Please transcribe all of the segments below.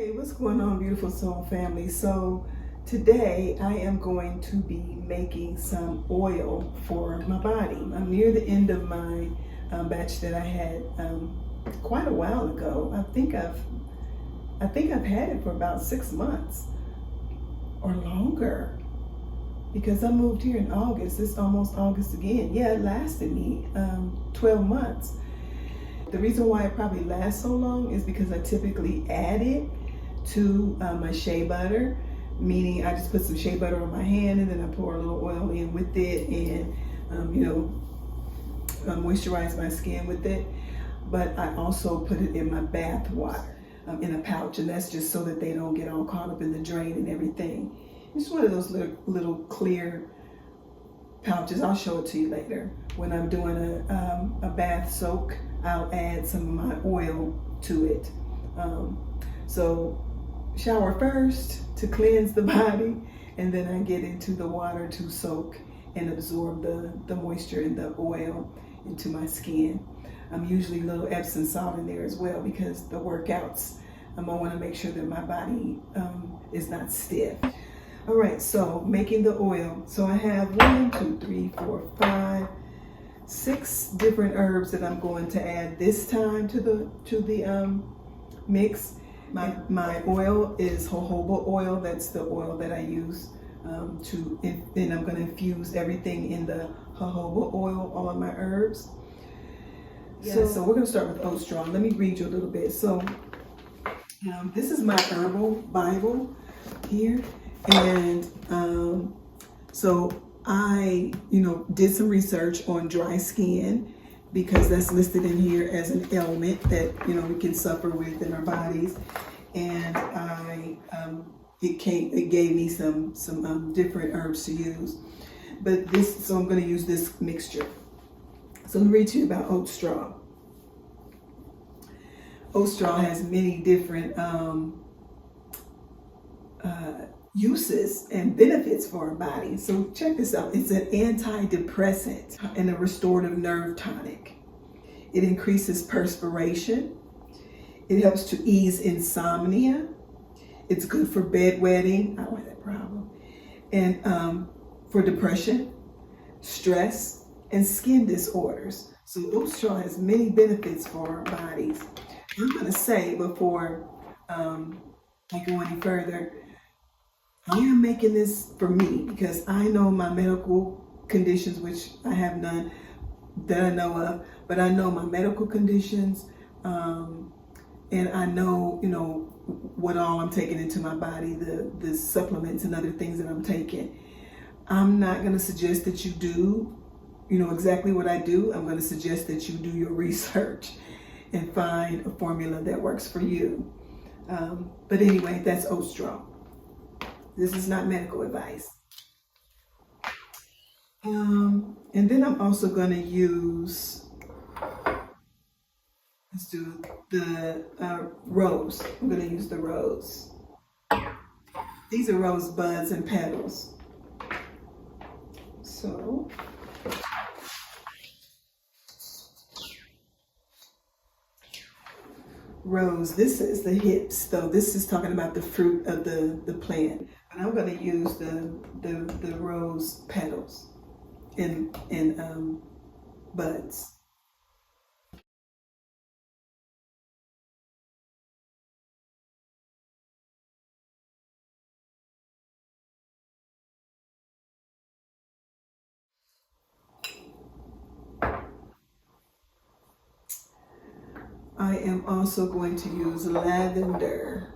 Hey, what's going on, beautiful soul family? So today I am going to be making some oil for my body. I'm near the end of my batch that I had quite a while ago. I think I've had it for about 6 months or longer, because I moved here in August. It's almost August again. Yeah, it lasted me 12 months. The reason why it probably lasts so long is because I typically add it to my shea butter, meaning I just put some shea butter on my hand and then I pour a little oil in with it and moisturize my skin with it. But I also put it in my bath water in a pouch, and that's just so that they don't get all caught up in the drain and everything. It's one of those little clear pouches. I'll show it to you later. When I'm doing a bath soak, I'll add some of my oil to it. So shower first to cleanse the body, and then I get into the water to soak and absorb the moisture and the oil into my skin. I'm usually a little Epsom salt in there as well, because the workouts, I want to make sure that my body is not stiff. All right, so making the oil. So I have 1, 2, 3, 4, 5, 6 different herbs that I'm going to add this time to the mix. My oil is jojoba oil. That's the oil that I use and I'm going to infuse everything in the jojoba oil, all of my herbs. So we're going to start with oat straw. Let me read you a little bit. So this is my herbal Bible here. And so I, did some research on dry skin, because that's listed in here as an ailment that, we can suffer with in our bodies. And it gave me some different herbs to use. So I'm going to use this mixture. So let me read to you about oat straw. Oat straw has many different uses and benefits for our body. So check this out. It's an antidepressant and a restorative nerve tonic. It increases perspiration. It helps to ease insomnia. It's good for bedwetting. I don't have that problem. And for depression, stress, and skin disorders. So oat straw has many benefits for our bodies. I'm going to say, before I go any further, I am making this for me because I know my medical conditions, which I have none that I know of, but I know my medical conditions, and I know, what all I'm taking into my body, the supplements and other things that I'm taking. I'm not going to suggest that you do, exactly what I do. I'm going to suggest that you do your research and find a formula that works for you. But anyway, that's oat straw. This is not medical advice. And then I'm also going to use, let's do the rose. I'm going to use the rose. These are rose buds and petals. So rose, this is the hips, though. This is talking about the fruit of the plant. But I'm going to use the rose petals and buds. I am also going to use lavender.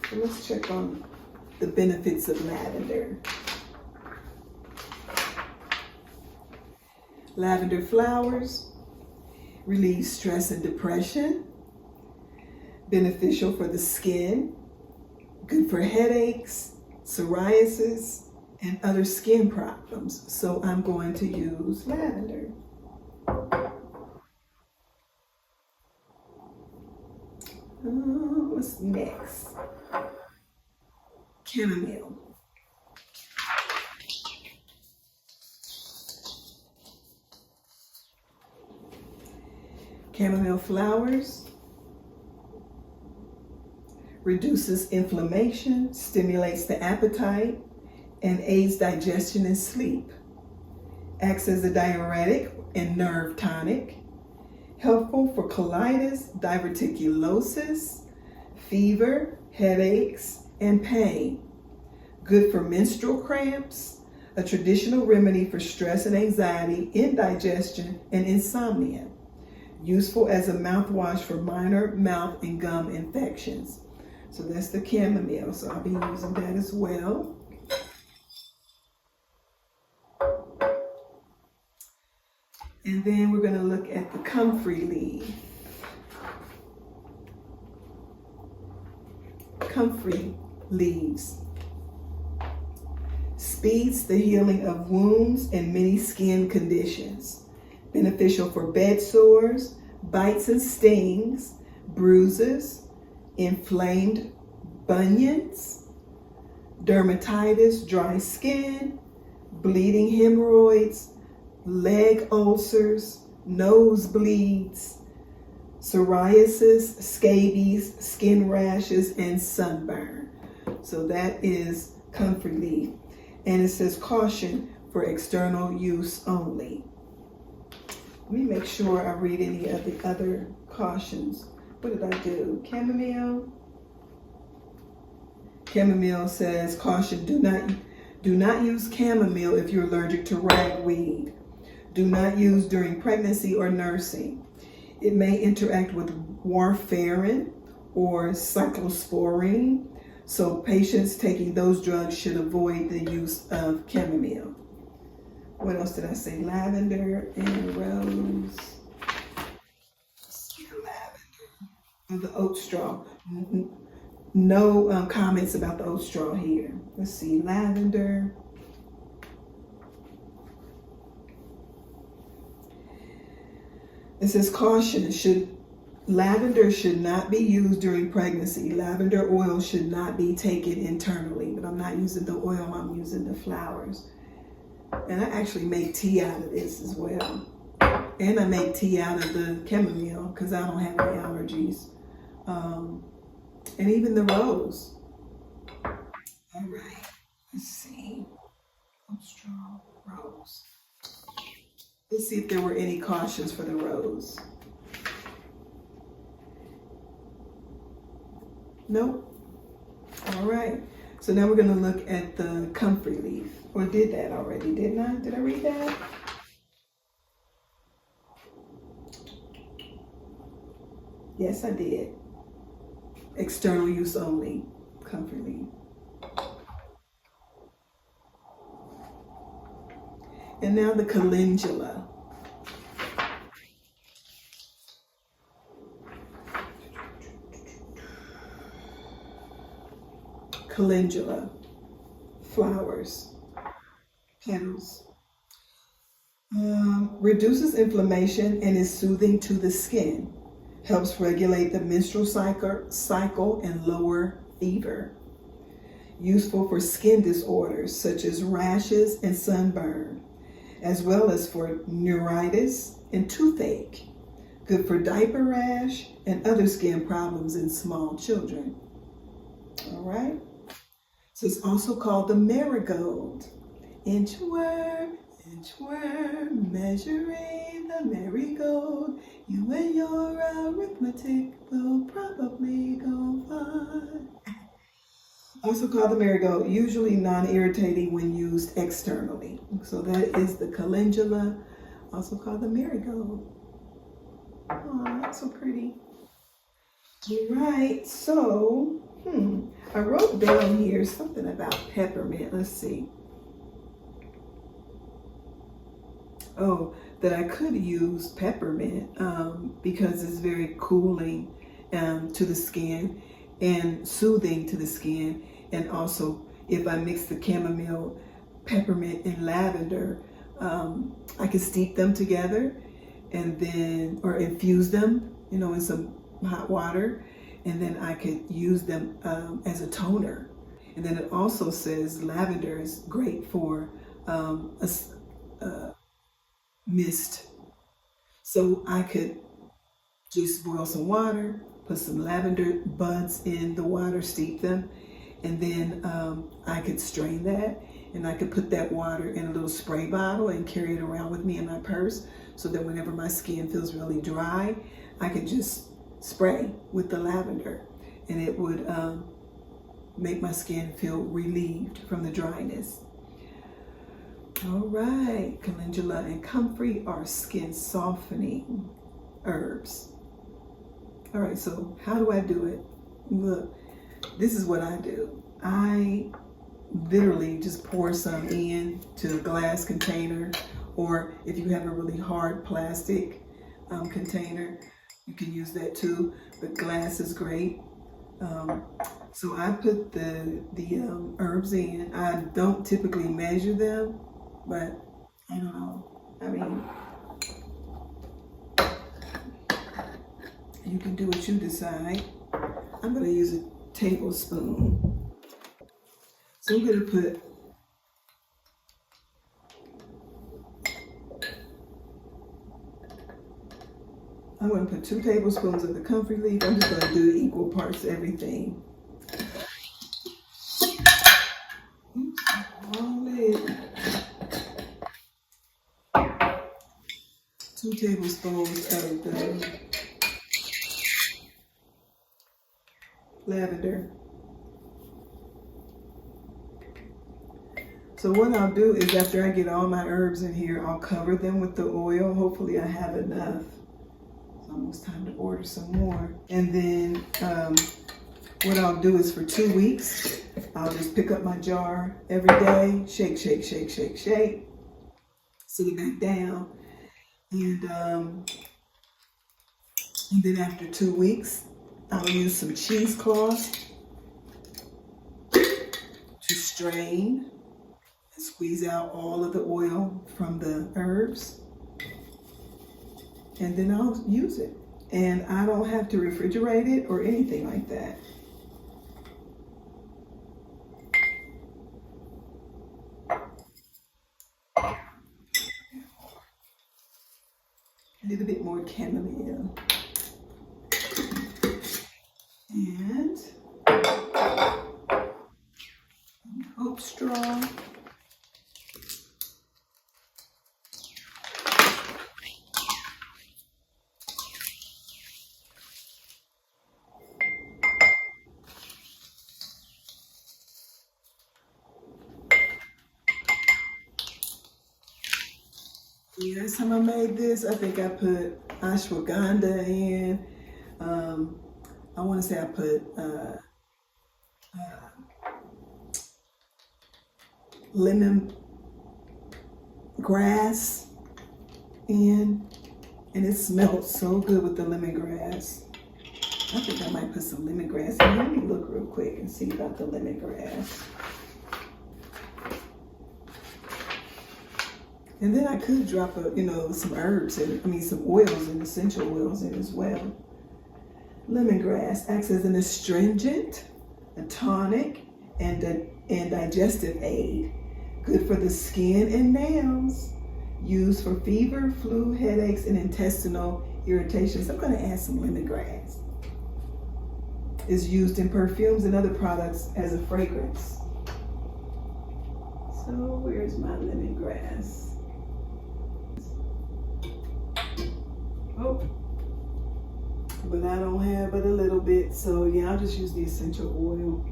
So let's check on the benefits of lavender. Lavender flowers relieve stress and depression, beneficial for the skin, good for headaches, psoriasis, and other skin problems. So I'm going to use lavender. What's next? Chamomile. Chamomile flowers reduces inflammation, stimulates the appetite, and aids digestion and sleep. Acts as a diuretic and nerve tonic. Helpful for colitis, diverticulosis, fever, headaches, and pain. Good for menstrual cramps. A traditional remedy for stress and anxiety, indigestion, and insomnia. Useful as a mouthwash for minor mouth and gum infections. So that's the chamomile. So I'll be using that as well. And then we're going to look at the comfrey leaf. Comfrey leaves. Speeds the healing of wounds and many skin conditions. Beneficial for bed sores, bites and stings, bruises, inflamed bunions, dermatitis, dry skin, bleeding hemorrhoids, leg ulcers, nosebleeds, psoriasis, scabies, skin rashes, and sunburn. So that is comfrey leaf. And it says caution for external use only. Let me make sure I read any of the other cautions. What did I do? Chamomile. Chamomile says caution, do not use chamomile if you're allergic to ragweed. Do not use during pregnancy or nursing. It may interact with warfarin or cyclosporine, so patients taking those drugs should avoid the use of chamomile. What else did I say? Lavender and rose. Lavender. And the oat straw. No comments about the oat straw here. Let's see, lavender. It says caution, lavender should not be used during pregnancy. Lavender oil should not be taken internally, but I'm not using the oil, I'm using the flowers. And I actually make tea out of this as well. And I make tea out of the chamomile because I don't have any allergies. And even the rose. All right, let's see. Oat straw, rose. Let's see if there were any cautions for the rose. Nope. All right. So now we're going to look at the comfrey leaf. Or did that already, didn't I? Did I read that? Yes, I did. External use only. Comfrey leaf. And now the calendula. Calendula, flowers, petals. Reduces inflammation and is soothing to the skin. Helps regulate the menstrual cycle and lower fever. Useful for skin disorders such as rashes and sunburn, as well as for neuritis and toothache. Good for diaper rash and other skin problems in small children. All right. So it's also called the marigold. Inchworm, measuring the marigold. You and your arithmetic will probably go fine. Also called the marigold, usually non-irritating when used externally. So that is the calendula, also called the marigold. Oh, that's so pretty. All right, so I wrote down here something about peppermint. Let's see. Oh, that I could use peppermint because it's very cooling to the skin and soothing to the skin. And also, if I mix the chamomile, peppermint, and lavender, I can steep them together and then, or infuse them, in some hot water, and then I could use them as a toner. And then it also says lavender is great for mist. So I could just boil some water, put some lavender buds in the water, steep them, and then I could strain that, and I could put that water in a little spray bottle and carry it around with me in my purse, so that whenever my skin feels really dry, I could just spray with the lavender, and it would make my skin feel relieved from the dryness. All right, calendula and comfrey are skin softening herbs. All right, so how do I do it? Look, this is what I do. I literally just pour some in to a glass container, or if you have a really hard plastic container, you can use that too, but glass is great. So I put the herbs in. I don't typically measure them, but I don't know. I mean, you can do what you decide. I'm going to use a tablespoon. So I'm going to put 2 tablespoons of the comfrey leaf. I'm just going to do equal parts of everything. Oops, wrong lid. 2 tablespoons of the lavender. So what I'll do is, after I get all my herbs in here, I'll cover them with the oil. Hopefully I have enough. It's almost time to order some more. And then what I'll do is, for 2 weeks, I'll just pick up my jar every day, shake, shake, shake, shake, shake, sit it back down. And then after 2 weeks, I'll use some cheesecloth to strain and squeeze out all of the oil from the herbs. And then I'll use it. And I don't have to refrigerate it or anything like that. A little bit more chamomile. And oat straw. The last time I made this, I think I put ashwagandha in. I want to say I put lemon grass in, and it smelled so good with the lemongrass. I think I might put some lemongrass in. Let me look real quick and see about the lemongrass. And then I could drop some herbs and some oils and essential oils in as well. Lemongrass acts as an astringent, a tonic, and digestive aid. Good for the skin and nails. Used for fever, flu, headaches, and intestinal irritations. I'm going to add some lemongrass. It's used in perfumes and other products as a fragrance. So where's my lemongrass? Oh, but I don't have but a little bit, so yeah, I'll just use the essential oil.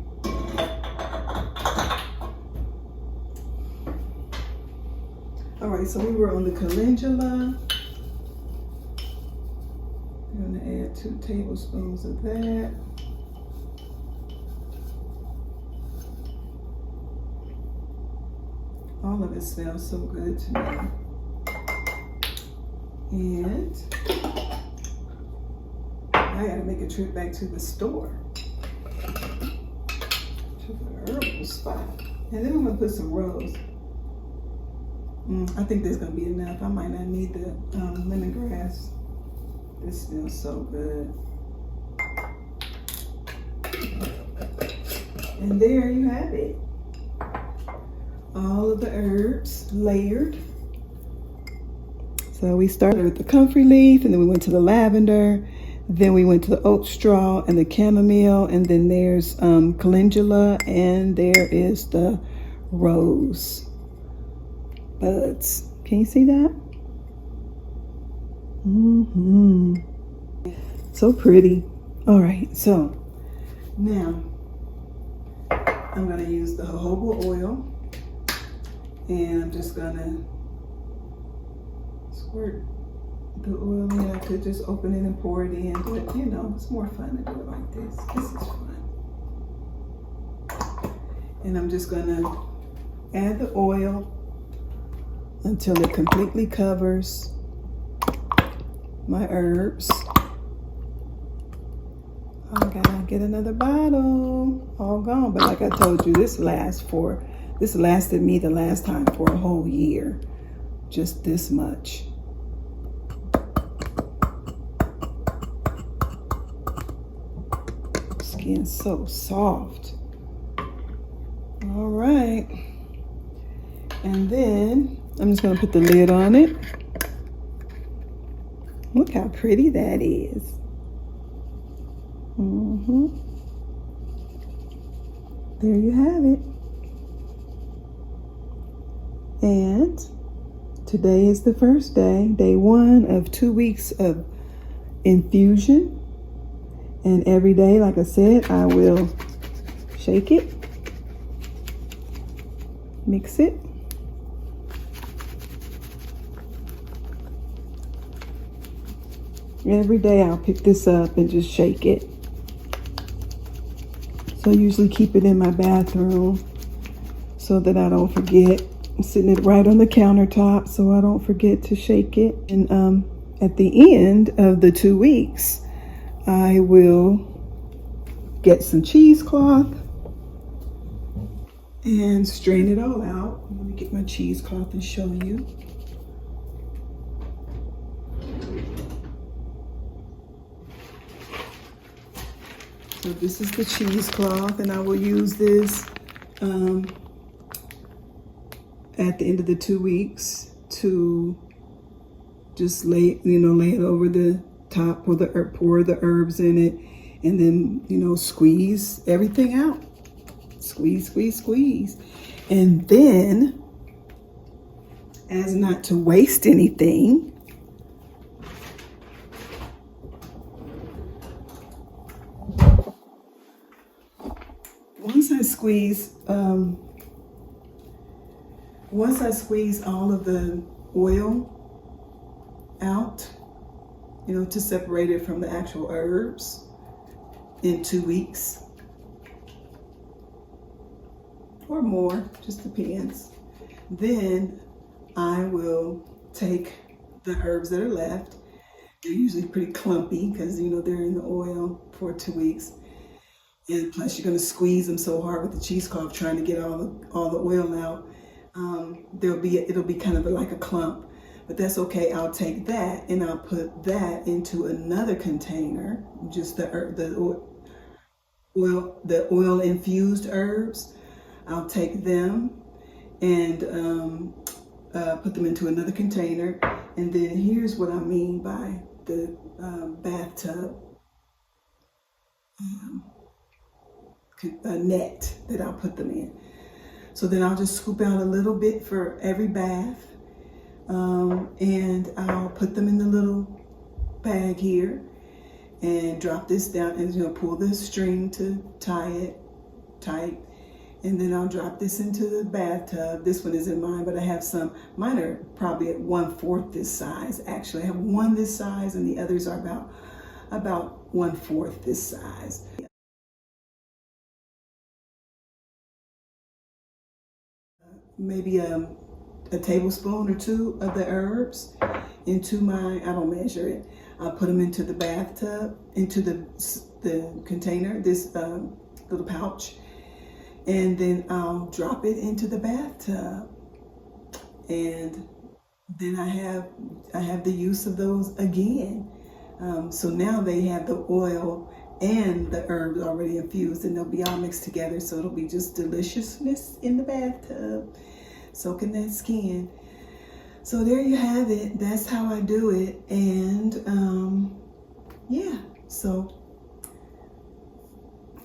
All right, so we were on the calendula. I'm gonna add 2 tablespoons of that. All of it smells so good to me. And I gotta make a trip back to the store, to the herbal spot. And then I'm gonna put some rose. I think there's gonna be enough. I might not need the lemongrass. This smells so good. And there you have it. All of the herbs layered. So we started with the comfrey leaf, and then we went to the lavender, Then we went to the oat straw and the chamomile, and then there's calendula, and there is the rose buds. Can you see that? So pretty. All right, so now I'm gonna use the jojoba oil, and I'm just gonna squirt the oil in. I could just open it and pour it in, but you know, it's more fun to do it like this. This is fun. And I'm just gonna add the oil until it completely covers my herbs. I gotta get another bottle. All gone, but like I told you, this lasted me the last time for a whole year. Just this much. Skin's so soft. All right. And then I'm just gonna put the lid on it. Look how pretty that is. There you have it. And today is the first day, day 1 of 2 weeks of infusion. And every day, like I said, I will shake it, mix it. Every day I'll pick this up and just shake it. So I usually keep it in my bathroom so that I don't forget. I'm sitting it right on the countertop so I don't forget to shake it. And at the end of the 2 weeks, I will get some cheesecloth and strain it all out. Let me get my cheesecloth and show you. So this is the cheesecloth, and I will use this at the end of the 2 weeks to just lay it over the top, pour the herbs in it, and then squeeze everything out. Squeeze, squeeze, squeeze. And then, as not to waste anything, once I squeeze all of the oil out, to separate it from the actual herbs in 2 weeks or more, just depends. Then I will take the herbs that are left. They're usually pretty clumpy because they're in the oil for 2 weeks. And plus you're going to squeeze them so hard with the cheesecloth trying to get all the oil out. It'll be kind of like a clump, but that's okay. I'll take that and I'll put that into another container, just the oil infused herbs. I'll take them and put them into another container. And then here's what I mean by the bathtub net that I'll put them in. So then I'll just scoop out a little bit for every bath, and I'll put them in the little bag here and drop this down and pull the string to tie it tight. And then I'll drop this into the bathtub. This one isn't mine, but I have some. Mine are probably at 1/4 this size. Actually, I have one this size, and the others are about 1/4 this size. Maybe a tablespoon or 2 of the herbs into I don't measure it. I'll put them into the bathtub, into the container, this little pouch. And then I'll drop it into the bathtub, and then I have the use of those again. So now they have the oil and the herbs already infused, and they'll be all mixed together. So it'll be just deliciousness in the bathtub, soaking that skin. So there you have it. That's how I do it, and yeah. So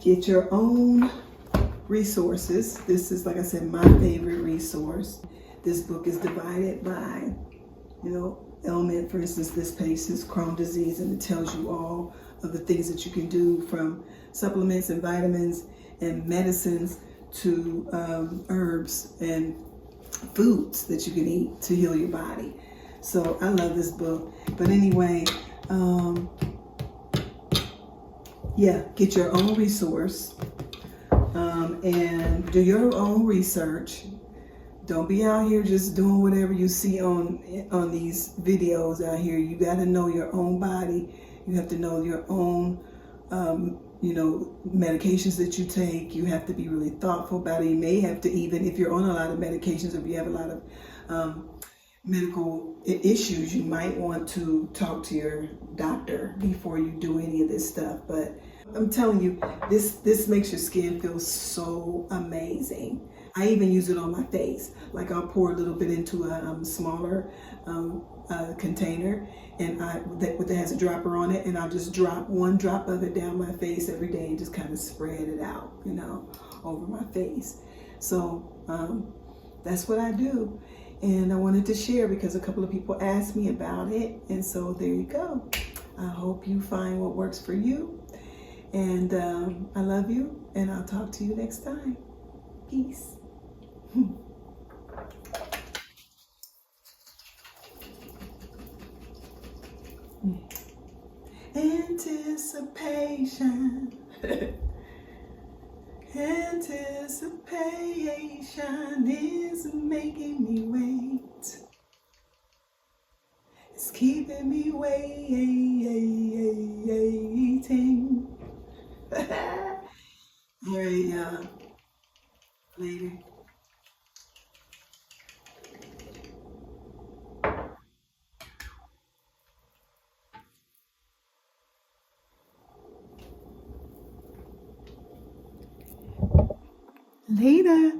get your own resources. This is, like I said, my favorite resource. This book is divided by, ailment. For instance, this page is Crohn's disease, and it tells you all of the things that you can do, from supplements and vitamins and medicines to herbs and foods that you can eat to heal your body. So I love this book. But anyway, get your own resource and do your own research. Don't be out here just doing whatever you see on these videos out here. You got to know your own body. You have to know your own, medications that you take. You have to be really thoughtful about it. You may have to, even if you're on a lot of medications, if you have a lot of medical issues, you might want to talk to your doctor before you do any of this stuff. But I'm telling you, this makes your skin feel so amazing. I even use it on my face. Like, I'll pour a little bit into a smaller container, and that has a dropper on it, and I'll just drop one drop of it down my face every day and just kind of spread it out, over my face. So that's what I do. And I wanted to share because a couple of people asked me about it. And so there you go. I hope you find what works for you. And I love you, and I'll talk to you next time. Peace. Anticipation. Anticipation is making me wait. It's keeping me waiting. All right, later. Later.